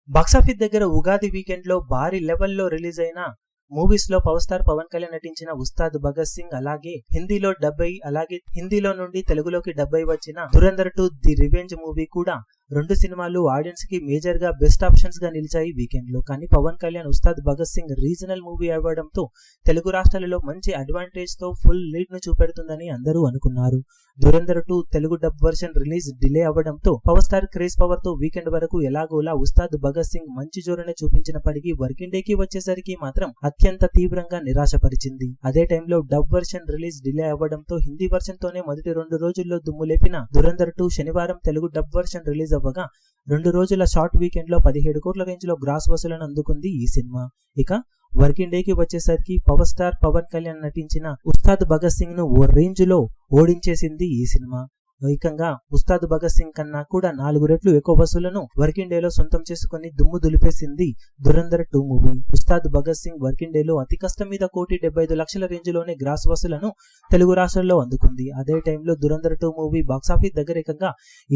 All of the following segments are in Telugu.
బాక్సాఫీస్ దగ్గర ఉగాది వీకెండ్ లో భారీ లెవెల్లో రిలీజ్ అయిన మూవీస్ లో పవర్ స్టార్ పవన్ కళ్యాణ్ నటించిన ఉస్తాద్ భగత్ సింగ్, అలాగే హిందీలో డబ్బై, అలాగే హిందీలో నుండి తెలుగులోకి డబ్బై వచ్చిన దురంధర్ 2 ది రివెంజ్ మూవీ కూడా రెండు సినిమాలు ఆడియన్స్ కి మేజర్ గా బెస్ట్ ఆప్షన్స్ గా నిలిచాయి వీకెండ్ లో. కానీ పవన్ కళ్యాణ్ ఉస్తాద్ భగత్ సింగ్ రీజనల్ మూవీ అవ్వడంతో తెలుగు రాష్ట్రాలలో మంచి అడ్వాంటేజ్ తో ఫుల్ లీడ్ ను చూపెడుతుందని అందరూ అనుకున్నారు. Dhurandhar 2 Telugu dub version release delay అవ్వడంతో పవర్ స్టార్ క్రేజ్ పవర్ తో వీకెండ్ వరకు ఎలాగోలా ఉస్తాద్ భగత్ సింగ్ మంచి జోరునే చూపించినప్పటికీ వర్కింగ్ డేకి వచ్చేసరికి మాత్రం అత్యంత తీవ్రంగా నిరాశపరిచింది. అదే టైంలో డబ్ వర్షన్ రిలీజ్ డిలే అవ్వడంతో హిందీ వర్షన్ తోనే మొదటి 2 రోజుల్లో దుమ్ము లేపిన దురంధర్ 2 శనివారం తెలుగు డబ్ వర్షన్ రిలీజ్ అవ్వగా 2 రోజుల షార్ట్ వీకెండ్ లో 17 కోట్ల రేంజ్ లో గ్రాస్ వసూలను అందుకుంది ఈ సినిమా. ఇక వర్కింగ్ డేకి వచ్చేసరికి పవర్ స్టార్ పవన్ కళ్యాణ్ నటించిన ఉస్తాద్ భగత్ సింగ్ ను ఓ రేంజ్ లో ఓడించేసింది ఈ సినిమా. ఏకంగా ఉస్తాద్ భగత్ సింగ్ కన్నా కూడా 4 రెట్లు ఎక్కువ వసూలను వర్కింగ్ డే లో సొంతం చేసుకుని దుమ్ము దులిపేసింది Dhurandhar 2 movie. Ustaad Bhagat Singh working day లో అతి కష్టం మీద 1,75,00,000 రేంజ్ లోనే గ్రాస్ వసూలను తెలుగు రాష్ట్రాల్లో అందుకుంది. అదే టైంలో దురంధర్ 2 మూవీ బాక్సాఫీస్ దగ్గర ఏకంగా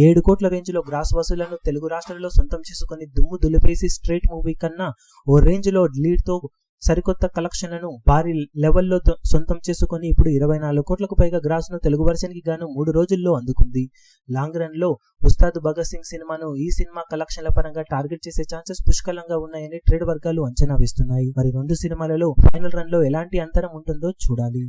7 కోట్ల రేంజ్ లో గ్రాస్ వసూలను తెలుగు రాష్ట్రాల్లో సొంతం చేసుకుని దుమ్ము దులిపేసి స్ట్రైట్ మూవీ కన్నా ఓ రేంజ్ లో లీడ్ తో సరికొత్త కలెక్షన్లను భారీ లెవెల్లో సొంతం చేసుకుని ఇప్పుడు 24 కోట్లకు పైగా గ్రాస్ ను తెలుగు వర్షన్ కి గాను 3 రోజుల్లో అందుకుంది. లాంగ్ రన్ లో ఉస్తాద్ భగత్ సింగ్ సినిమాను ఈ సినిమా కలెక్షన్ల పరంగా టార్గెట్ చేసే ఛాన్సెస్ పుష్కలంగా ఉన్నాయని ట్రేడ్ వర్గాలు అంచనా వేస్తున్నాయి. మరి 2 సినిమాలలో ఫైనల్ రన్ లో ఎలాంటి అంతరం ఉంటుందో చూడాలి.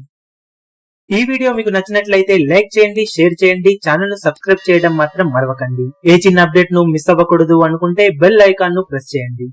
ఈ వీడియో మీకు నచ్చినట్లయితే లైక్ చేయండి, షేర్ చేయండి, ఛానల్ ను సబ్స్క్రైబ్ చేయడం మాత్రం మరవకండి. ఏ చిన్న అప్డేట్ ను మిస్ అవ్వకూడదు అనుకుంటే బెల్ ఐకాన్ ను ప్రెస్ చేయండి.